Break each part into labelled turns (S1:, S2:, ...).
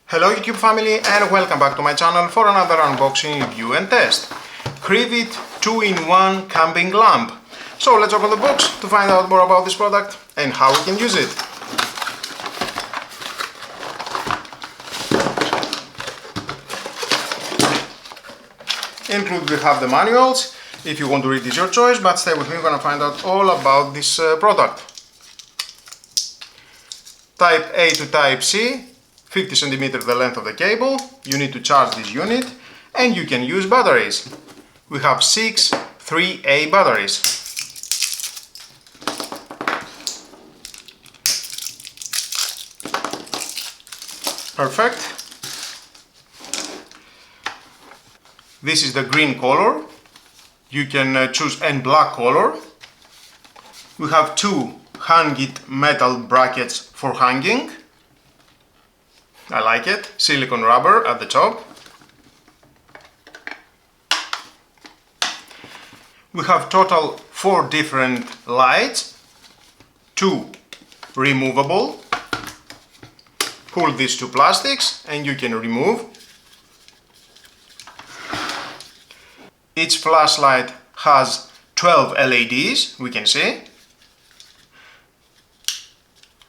S1: Hello YouTube family and welcome back to my channel for another unboxing, review and test. Crivit 2-in-1 camping lamp. So let's open the box to find out more about this product and how we can use it. Included we have the manuals. If you want to read this, your choice, but stay with me, we're gonna find out all about this product. Type A to Type C. 50 cm the length of the cable, you need to charge this unit and you can use batteries. We have 6 3A batteries. Perfect. This is the green color. You can choose any black color. We have 2 hang-it metal brackets for hanging. I like it. Silicone rubber at the top. We have total 4 different lights. 2 removable. Pull these 2 plastics and you can remove. Each flashlight has 12 LEDs, we can see.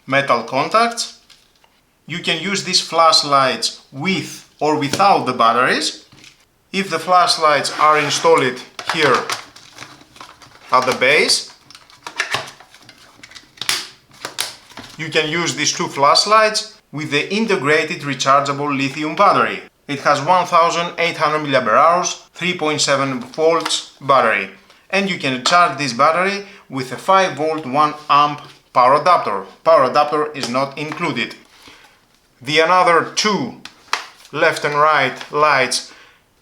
S1: Metal contacts. You can use these flashlights with or without the batteries. If the flashlights are installed here at the base, you can use these 2 flashlights with the integrated rechargeable lithium battery. It has 1800 mAh, 3.7 volts battery, and you can charge this battery with a 5 volt 1 amp power adapter. Power adapter is not included. The another 2 left and right lights,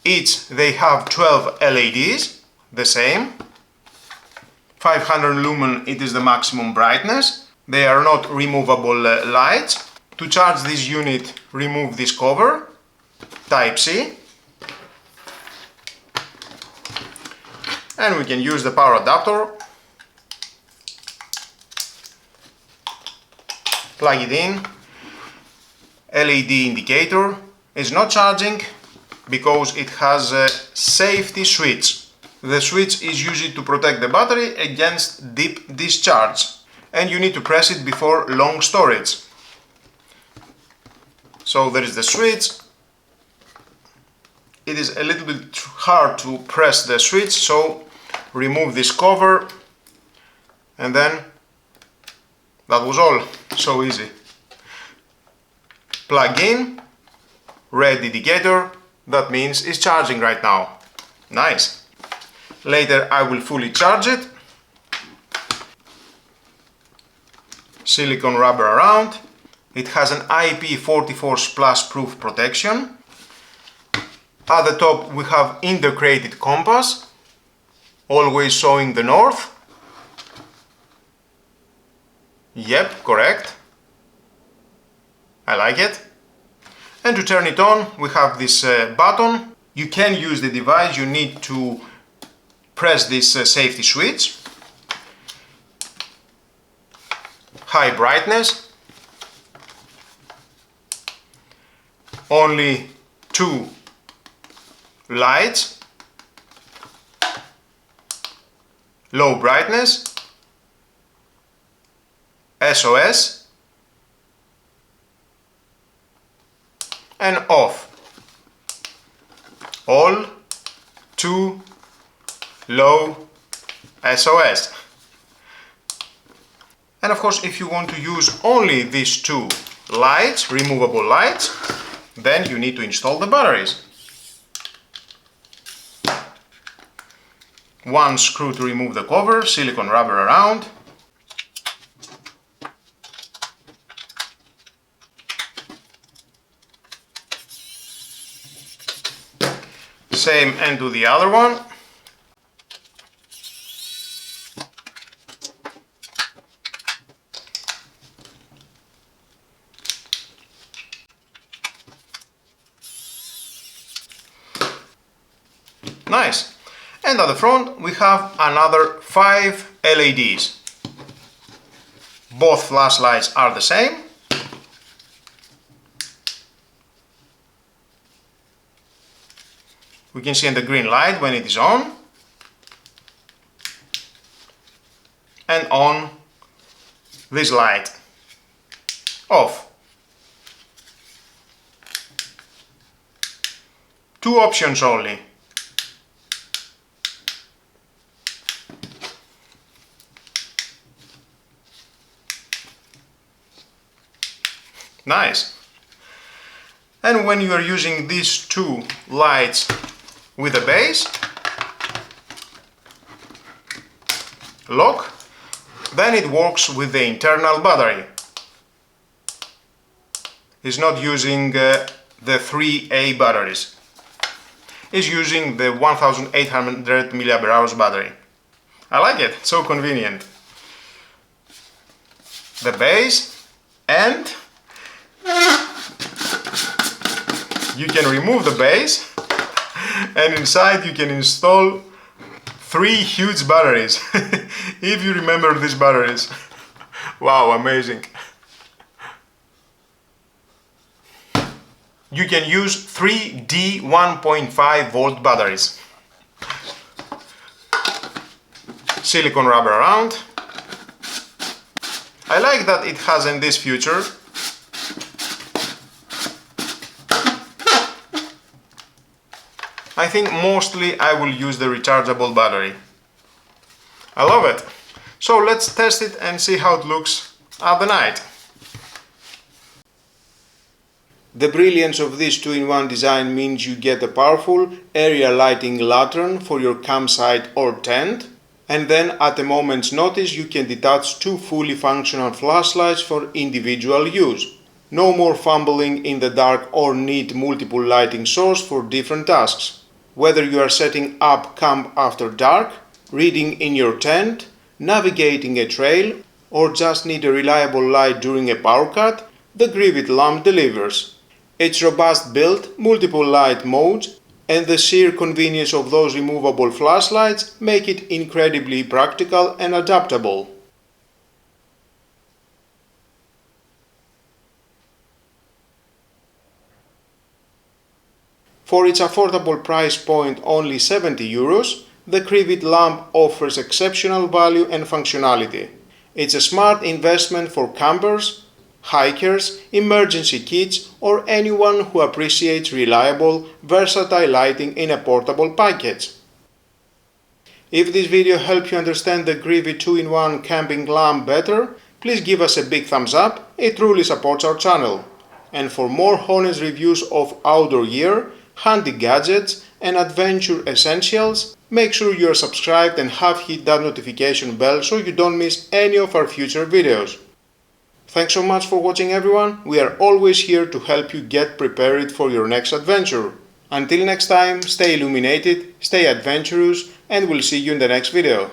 S1: each they have 12 LEDs, the same. 500 lumen, it is the maximum brightness. They are not removable lights. To charge this unit, remove this cover, Type C. And we can use the power adapter. Plug it in. LED indicator is not charging because it has a safety switch. The switch is used to protect the battery against deep discharge and you need to press it before long storage. So there is the switch. It is a little bit hard to press the switch, so remove this cover and then that was all. So easy. Plug in, red indicator, that means it's charging right now. Nice. Later I will fully charge it. Silicone rubber around. It has an IP44 splash proof protection. At the top we have integrated compass, always showing the north. Yep, correct. I like it. And to turn it on, we have this button. You can use the device, you need to press this safety switch. High brightness. Only 2 lights. Low brightness. SOS. And off. All, 2, low, SOS. And of course, if you want to use only these 2 lights, removable lights, then you need to install the batteries. 1 screw to remove the cover, silicone rubber around. Same and to the other one. Nice. And at the front we have another 5 LEDs. Both flashlights are the same. We can see the green light when it is on, and on this light, off. Two options only. Nice. And when you are using these two lights with the base lock, then it works with the internal battery. It's not using the 3A batteries. It's using the 1800 mAh battery. I like it, so convenient. The base, and you can remove the base, and inside you can install 3 huge batteries. If you remember these batteries. Wow, amazing. You can use 3D 1.5 volt batteries. Silicone rubber around. I like that it has in this feature. I think mostly I will use the rechargeable battery. I love it. So let's test it and see how it looks at the night. The brilliance of this 2-in-1 design means you get a powerful area lighting lantern for your campsite or tent, and then at a moment's notice you can detach 2 fully functional flashlights for individual use. No more fumbling in the dark or need multiple lighting sources for different tasks. Whether you are setting up camp after dark, reading in your tent, navigating a trail, or just need a reliable light during a power cut, the Crivit lamp delivers. Its robust build, multiple light modes, and the sheer convenience of those removable flashlights make it incredibly practical and adaptable. For its affordable price point, only €70, the Crivit lamp offers exceptional value and functionality. It's a smart investment for campers, hikers, emergency kits, or anyone who appreciates reliable, versatile lighting in a portable package. If this video helped you understand the Crivit 2-in-1 camping lamp better, please give us a big thumbs up, it truly supports our channel. And for more honest reviews of outdoor gear, handy gadgets, and adventure essentials, make sure you are subscribed and have hit that notification bell so you don't miss any of our future videos. Thanks so much for watching, everyone. We are always here to help you get prepared for your next adventure. Until next time, stay illuminated, stay adventurous, and we'll see you in the next video.